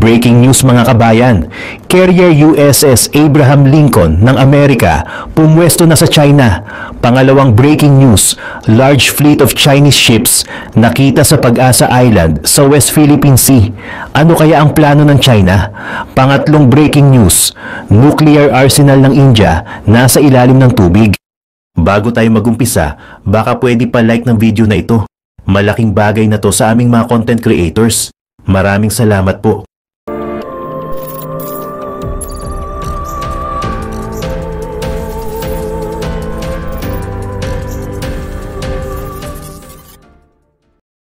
Breaking news mga kabayan, carrier USS Abraham Lincoln ng Amerika pumwesto na sa China. Pangalawang breaking news, large fleet of Chinese ships nakita sa Pag-asa Island sa West Philippine Sea. Ano kaya ang plano ng China? Pangatlong breaking news, nuclear arsenal ng India nasa ilalim ng tubig. Bago tayo magumpisa, baka pwede pa like ng video na ito. Malaking bagay na to sa aming mga content creators. Maraming salamat po.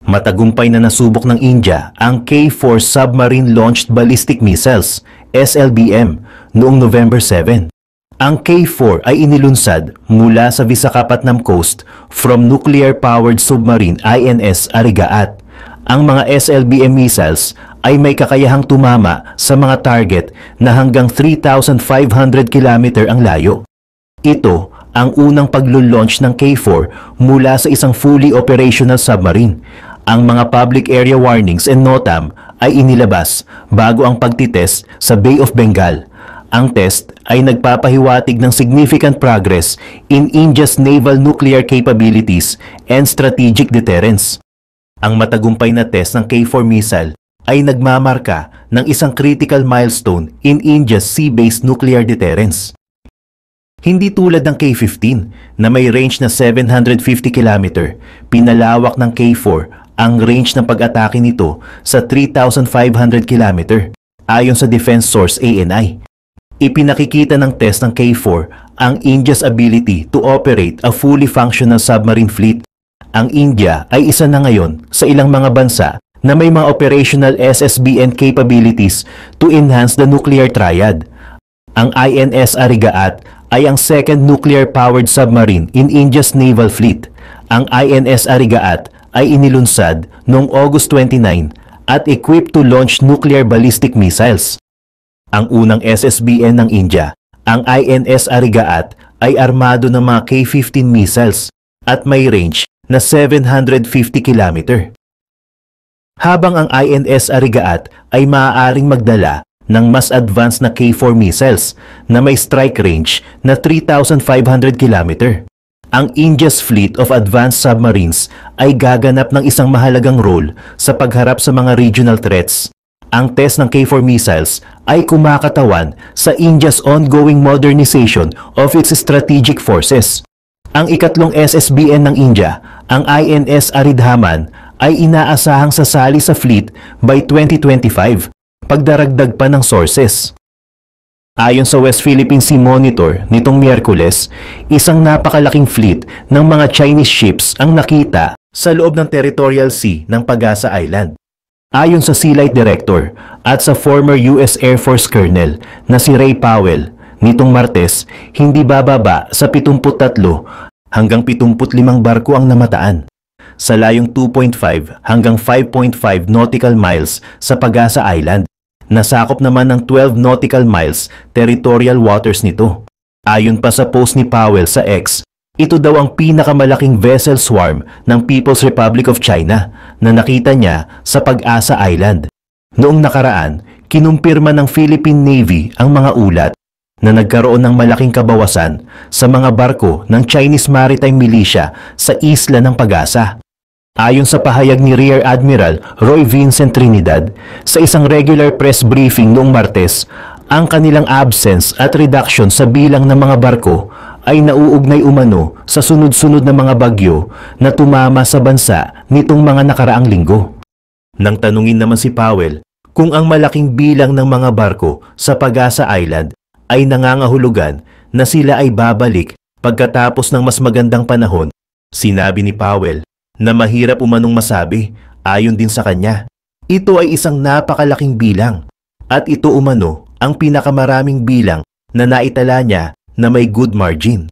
Matagumpay na nasubok ng India ang K4 Submarine Launched Ballistic Missiles, SLBM, noong November 7. Ang K4 ay inilunsad mula sa Visakhapatnam Coast from nuclear-powered submarine INS Arigaat. Ang mga SLBM missiles ay may kakayahang tumama sa mga target na hanggang 3,500 km ang layo. Ito ang unang paglo-launch ng K4 mula sa isang fully operational submarine. Ang mga public area warnings and NOTAM ay inilabas bago ang pagtitest sa Bay of Bengal. Ang test ay nagpapahiwatig ng significant progress in India's naval nuclear capabilities and strategic deterrence. Ang matagumpay na test ng K4 missile ay nagmamarka ng isang critical milestone in India's sea-based nuclear deterrence. Hindi tulad ng K15 na may range na 750 km, pinalawak ng K4 ang range ng pag-atake nito sa 3,500 km ayon sa defense source ANI. Ipinakikita ng test ng K4 ang India's ability to operate a fully functional submarine fleet. Ang India ay isa na ngayon sa ilang mga bansa na may mga operational SSBN capabilities to enhance the nuclear triad. Ang INS Arigaat ay ang second nuclear-powered submarine in India's naval fleet. Ang INS Arigaat ay inilunsad noong August 29 at equipped to launch nuclear ballistic missiles. Ang unang SSBN ng India, ang INS Arigaat, ay armado ng mga K-15 missiles at may range na 750 km. Habang ang INS Arigaat ay maaaring magdala ng mas advanced na K-4 missiles na may strike range na 3,500 km. Ang India's fleet of advanced submarines ay gaganap ng isang mahalagang role sa pagharap sa mga regional threats. Ang test ng K4 missiles ay kumakatawan sa India's ongoing modernization of its strategic forces. Ang ikatlong SSBN ng India, ang INS Aridhaman, ay inaasahang sasali sa fleet by 2025, pagdaragdag pa ng sources. Ayon sa West Philippine Sea Monitor nitong Miyerkules, isang napakalaking fleet ng mga Chinese ships ang nakita sa loob ng territorial sea ng Pag-asa Island. Ayon sa Sea Light Director at sa former US Air Force Colonel na si Ray Powell, nitong Martes, hindi bababa sa 73 hanggang 75 barko ang namataan sa layong 2.5 hanggang 5.5 nautical miles sa Pag-asa Island. Nasakop naman ng 12 nautical miles territorial waters nito. Ayon pa sa post ni Powell sa X, ito daw ang pinakamalaking vessel swarm ng People's Republic of China na nakita niya sa Pag-asa Island. Noong nakaraan, kinumpirma ng Philippine Navy ang mga ulat na nagkaroon ng malaking kabawasan sa mga barko ng Chinese Maritime Militia sa isla ng Pag-asa. Ayon sa pahayag ni Rear Admiral Roy Vincent Trinidad sa isang regular press briefing noong Martes, ang kanilang absence at reduction sa bilang ng mga barko ay nauugnay umano sa sunod-sunod na mga bagyo na tumama sa bansa nitong mga nakaraang linggo. Nang tanungin naman si Powell kung ang malaking bilang ng mga barko sa Pag-asa Island ay nangangahulugan na sila ay babalik pagkatapos ng mas magandang panahon, sinabi ni Powell na mahirap umanong masabi. Ayon din sa kanya, ito ay isang napakalaking bilang at ito umano ang pinakamaraming bilang na naitala niya na may good margin.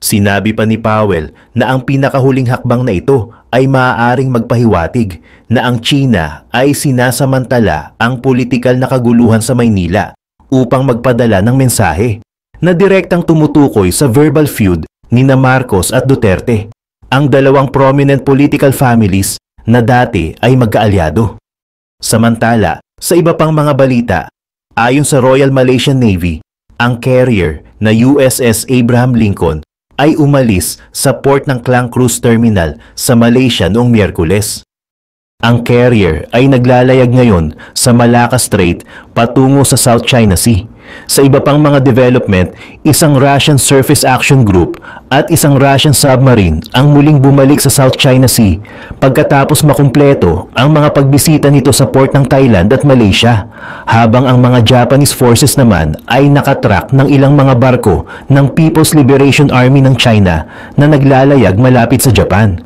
Sinabi pa ni Powell na ang pinakahuling hakbang na ito ay maaaring magpahiwatig na ang China ay sinasamantala ang politikal na kaguluhan sa Maynila upang magpadala ng mensahe na direktang tumutukoy sa verbal feud nina Marcos at Duterte, ang dalawang prominent political families na dati ay magkaalyado. Samantala, Sa iba pang mga balita, ayon sa Royal Malaysian Navy, ang carrier na USS Abraham Lincoln ay umalis sa port ng Klang Cruise Terminal sa Malaysia noong Miyerkules. Ang carrier ay naglalayag ngayon sa Malacca Strait patungo sa South China Sea. Sa iba pang mga development, isang Russian Surface Action Group at isang Russian submarine ang muling bumalik sa South China Sea pagkatapos makumpleto ang mga pagbisita nito sa port ng Thailand at Malaysia, habang ang mga Japanese forces naman ay nakatrack ng ilang mga barko ng People's Liberation Army ng China na naglalayag malapit sa Japan.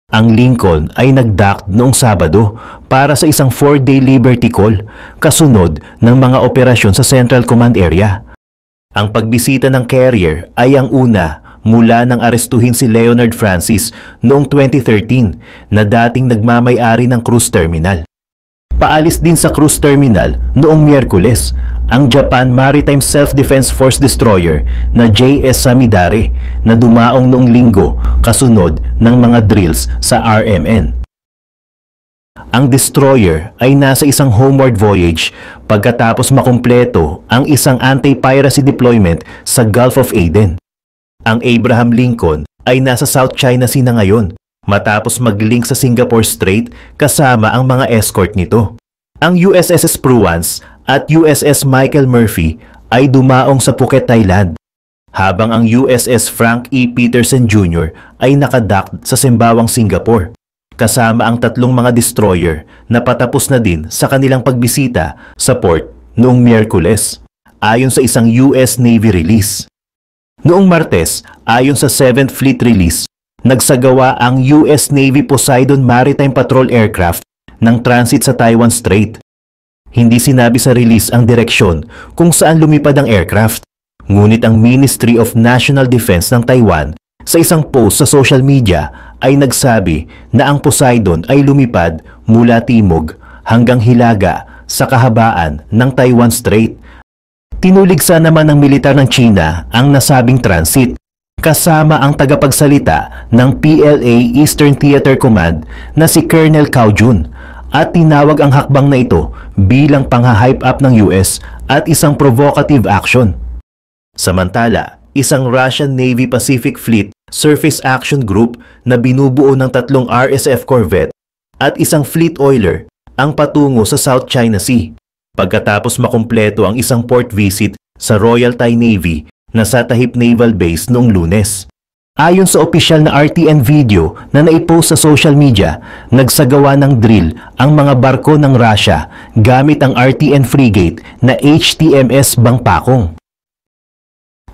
Ang Lincoln ay nag-dock noong Sabado para sa isang 4-day liberty call kasunod ng mga operasyon sa Central Command Area. Ang pagbisita ng carrier ay ang una mula nang arestuhin si Leonard Francis noong 2013 na dating nagmamay-ari ng cruise terminal. Paalis din sa cruise terminal noong Miyerkules ang Japan Maritime Self-Defense Force Destroyer na JS Samidare na dumaong noong Linggo kasunod ng mga drills sa RMN. Ang destroyer ay nasa isang homeward voyage pagkatapos makumpleto ang isang anti-piracy deployment sa Gulf of Aden. Ang Abraham Lincoln ay nasa South China Sea na ngayon matapos mag-link sa Singapore Strait kasama ang mga escort nito. Ang USS Pruance at USS Michael Murphy ay dumaong sa Phuket, Thailand, habang ang USS Frank E. Peterson Jr. ay nakadock sa Sembawang, Singapore, kasama ang tatlong mga destroyer na patapos na din sa kanilang pagbisita sa port noong Miyerkules, ayon sa isang US Navy release. Noong Martes, ayon sa 7th Fleet release, nagsagawa ang US Navy Poseidon Maritime Patrol Aircraft ng transit sa Taiwan Strait. Hindi sinabi sa release ang direksyon kung saan lumipad ang aircraft, ngunit ang Ministry of National Defense ng Taiwan sa isang post sa social media ay nagsabi na ang Poseidon ay lumipad mula timog hanggang hilaga sa kahabaan ng Taiwan Strait. Tinuligsa naman ng militar ng China ang nasabing transit, kasama ang tagapagsalita ng PLA Eastern Theater Command na si Colonel Cao Jun, at tinawag ang hakbang na ito bilang pangha-hype up ng US at isang provocative action. Samantala, isang Russian Navy Pacific Fleet Surface Action Group na binubuo ng 3 RSF corvette at isang fleet oiler ang patungo sa South China Sea pagkatapos makumpleto ang isang port visit sa Royal Thai Navy na sa Tahip Naval Base noong Lunes. Ayon sa opisyal na RTN video na naipost sa social media, nagsagawa ng drill ang mga barko ng Russia gamit ang RTN frigate na HTMS Bangpakong.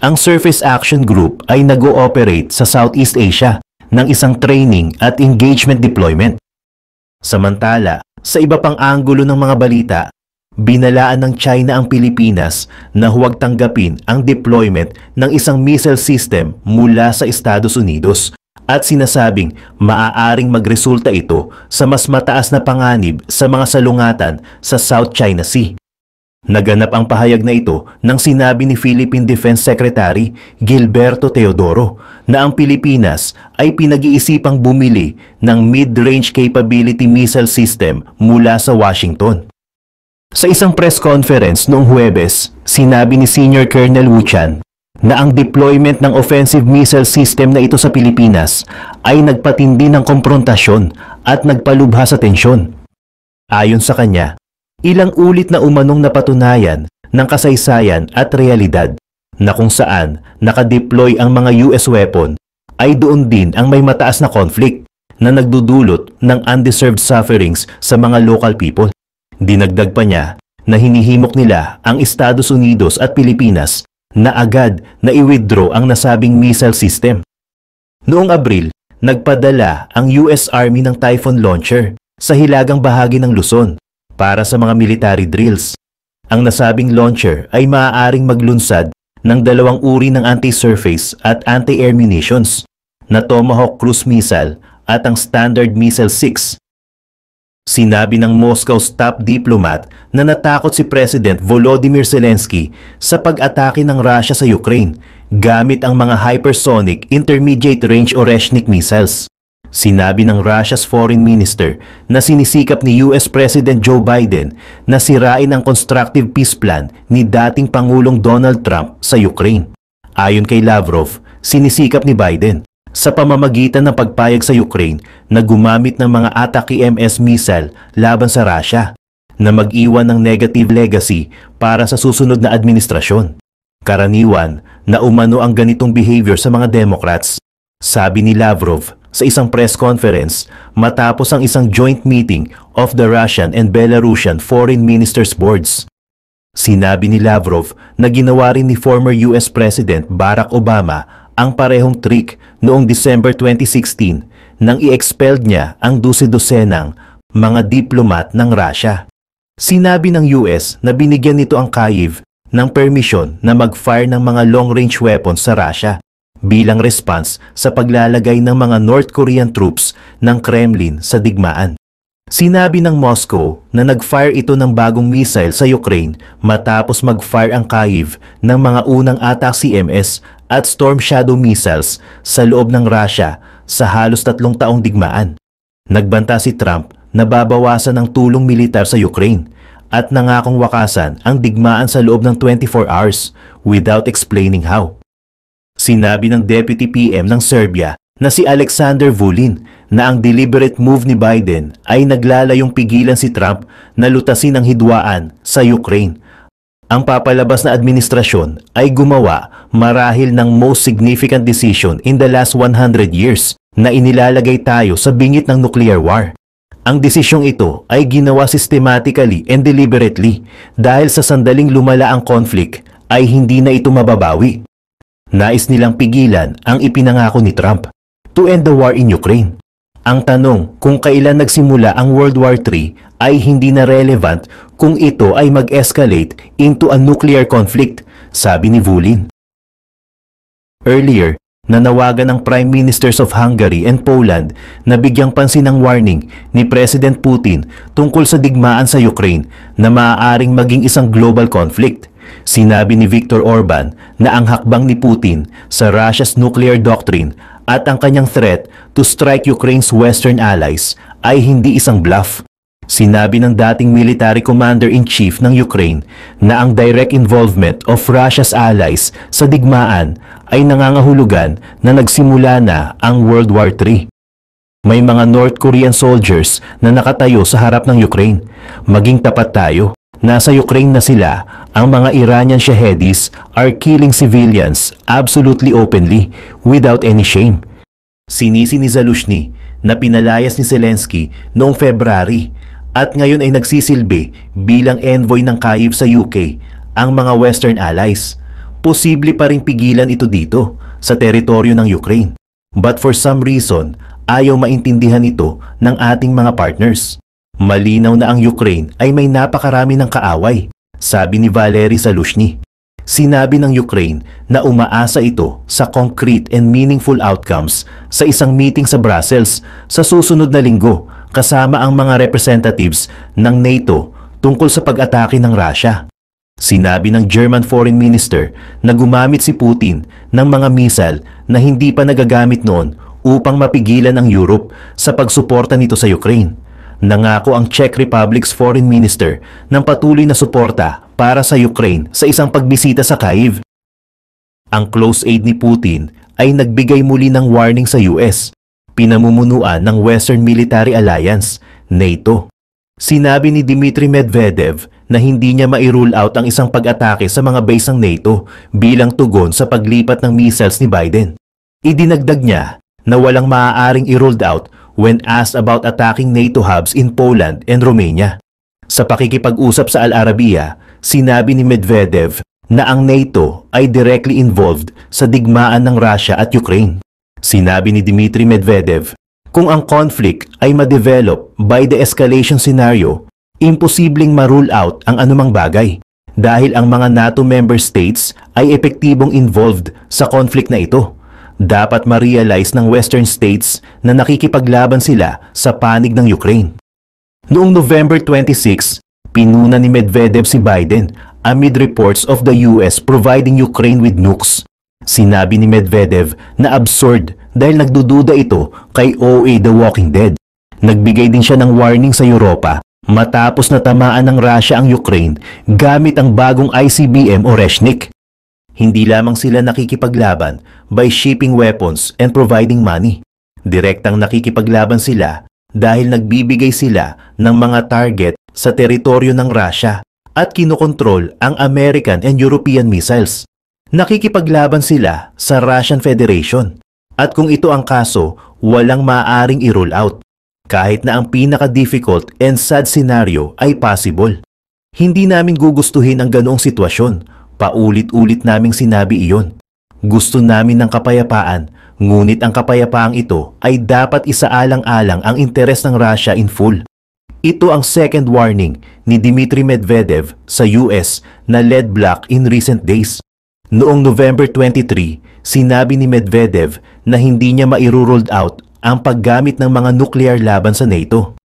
Ang Surface Action Group ay nag-ooperate sa Southeast Asia ng isang training at engagement deployment. Samantala, sa iba pang anggulo ng mga balita, binalaan ng China ang Pilipinas na huwag tanggapin ang deployment ng isang missile system mula sa Estados Unidos at sinasabing maaaring magresulta ito sa mas mataas na panganib sa mga salungatan sa South China Sea. Naganap ang pahayag na ito nang sinabi ni Philippine Defense Secretary Gilberto Teodoro na ang Pilipinas ay pinag-iisipang bumili ng mid-range capability missile system mula sa Washington. Sa isang press conference noong Huwebes, sinabi ni Senior Colonel Wu Chan na ang deployment ng offensive missile system na ito sa Pilipinas ay nagpatindi ng komprontasyon at nagpalubha sa tensyon. Ayon sa kanya, ilang ulit na umanong napatunayan ng kasaysayan at realidad na kung saan nakadeploy ang mga US weapon ay doon din ang may mataas na conflict na nagdudulot ng undeserved sufferings sa mga local people. Dinagdag pa niya na hinihimok nila ang Estados Unidos at Pilipinas na agad na i-withdraw ang nasabing missile system. Noong Abril, nagpadala ang US Army ng Typhoon launcher sa hilagang bahagi ng Luzon para sa mga military drills. Ang nasabing launcher ay maaaring maglunsad ng 2 uri ng anti-surface at anti-air munitions na Tomahawk cruise missile at ang Standard Missile 6. Sinabi ng Moscow's top diplomat na natakot si President Volodymyr Zelensky sa pag-atake ng Russia sa Ukraine gamit ang mga hypersonic intermediate range Oreshnik missiles. Sinabi ng Russia's Foreign Minister na sinisikap ni US President Joe Biden na sirain ang constructive peace plan ni dating Pangulong Donald Trump sa Ukraine. Ayon kay Lavrov, sinisikap ni Biden sa pamamagitan ng pagpayag sa Ukraine na gumamit ng mga Atacms missile laban sa Russia na mag-iwan ng negative legacy para sa susunod na administrasyon. Karaniwan na umano ang ganitong behavior sa mga Democrats, sabi ni Lavrov sa isang press conference matapos ang isang joint meeting of the Russian and Belarusian Foreign Ministers Boards. Sinabi ni Lavrov na ginawa rin ni former US President Barack Obama ang parehong trick noong December 2016 nang i-expelled niya ang dose-dosenang mga diplomat ng Russia. Sinabi ng US na binigyan nito ang Kyiv ng permisyon na mag-fire ng mga long-range weapons sa Russia bilang response sa paglalagay ng mga North Korean troops ng Kremlin sa digmaan. Sinabi ng Moscow na nag-fire ito ng bagong missile sa Ukraine matapos mag-fire ang Kyiv ng mga unang Atacms at Storm Shadow missiles sa loob ng Russia sa halos 3 taong digmaan. Nagbanta si Trump na babawasan ang tulong militar sa Ukraine at nangakong wakasan ang digmaan sa loob ng 24 hours without explaining how. Sinabi ng Deputy PM ng Serbia na si Alexander Vulin na ang deliberate move ni Biden ay naglalayong pigilan si Trump na lutasin ang hidwaan sa Ukraine. Ang papalabas na administrasyon ay gumawa marahil ng most significant decision in the last 100 years na inilalagay tayo sa bingit ng nuclear war. Ang desisyong ito ay ginawa systematically and deliberately dahil sa sandaling lumala ang conflict ay hindi na ito mababawi. Nais nilang pigilan ang ipinangako ni Trump to end the war in Ukraine. Ang tanong kung kailan nagsimula ang World War III ay hindi na relevant kung ito ay mag-escalate into a nuclear conflict, sabi ni Vulin. Earlier, nanawagan ng Prime Ministers of Hungary and Poland na bigyang pansin ang warning ni President Putin tungkol sa digmaan sa Ukraine na maaaring maging isang global conflict. Sinabi ni Viktor Orban na ang hakbang ni Putin sa Russia's nuclear doctrine at ang kanyang threat to strike Ukraine's Western allies ay hindi isang bluff. Sinabi ng dating military commander-in-chief ng Ukraine na ang direct involvement of Russia's allies sa digmaan ay nangangahulugan na nagsimula na ang World War III. May mga North Korean soldiers na nakatayo sa harap ng Ukraine. Maging tapat tayo. Nasa Ukraine na sila. Ang mga Iranian Shahedis are killing civilians absolutely openly without any shame. Sinisi ni Zaluzhny na pinalayas ni Zelensky noong February at ngayon ay nagsisilbi bilang envoy ng Kyiv sa UK ang mga Western allies. Posible pa ring pigilan ito dito sa teritoryo ng Ukraine. But for some reason, ayaw maintindihan ito ng ating mga partners. Malinaw na ang Ukraine ay may napakarami ng kaaway, sabi ni Valery Zaluzhny. Sinabi ng Ukraine na umaasa ito sa concrete and meaningful outcomes sa isang meeting sa Brussels sa susunod na linggo kasama ang mga representatives ng NATO tungkol sa pag-atake ng Russia. Sinabi ng German Foreign Minister na gumamit si Putin ng mga missile na hindi pa nagagamit noon upang mapigilan ang Europe sa pagsuporta nito sa Ukraine. Nangako ang Czech Republic's Foreign Minister ng patuloy na suporta para sa Ukraine sa isang pagbisita sa Kyiv. Ang close aide ni Putin ay nagbigay muli ng warning sa US, pinamumunuan ng Western Military Alliance, NATO. Sinabi ni Dmitry Medvedev na hindi niya mai-rule out ang isang pag-atake sa mga base ng NATO bilang tugon sa paglipat ng missiles ni Biden. Idinagdag niya na walang maaaring i-ruled out when asked about attacking NATO hubs in Poland and Romania. Sa pakikipag-usap sa Al Arabiya, sinabi ni Medvedev na ang NATO ay directly involved sa digmaan ng Russia at Ukraine. Sinabi ni Dmitry Medvedev, kung ang conflict ay ma-develop by the escalation scenario, imposibleng ma-rule out ang anumang bagay dahil ang mga NATO member states ay epektibong involved sa conflict na ito. Dapat ma-realize ng Western states na nakikipaglaban sila sa panig ng Ukraine. Noong November 26, pinuna ni Medvedev si Biden amid reports of the US providing Ukraine with nukes. Sinabi ni Medvedev na absurd dahil nagdududa ito kay OA The Walking Dead. Nagbigay din siya ng warning sa Europa matapos na tamaan ng Russia ang Ukraine gamit ang bagong ICBM o Reshnik. Hindi lamang sila nakikipaglaban by shipping weapons and providing money. Direktang nakikipaglaban sila dahil nagbibigay sila ng mga target sa teritoryo ng Russia at kinokontrol ang American and European missiles. Nakikipaglaban sila sa Russian Federation. At kung ito ang kaso, walang maaaring i-rule out. Kahit na ang pinaka-difficult and sad scenario ay possible. Hindi namin gugustuhin ang ganoong sitwasyon. Paulit-ulit naming sinabi iyon. Gusto namin ng kapayapaan, ngunit ang kapayapaang ito ay dapat isaalang-alang ang interes ng Russia in full. Ito ang second warning ni Dmitry Medvedev sa US na led bloc in recent days. Noong November 23, sinabi ni Medvedev na hindi niya mai-ruled out ang paggamit ng mga nuclear laban sa NATO.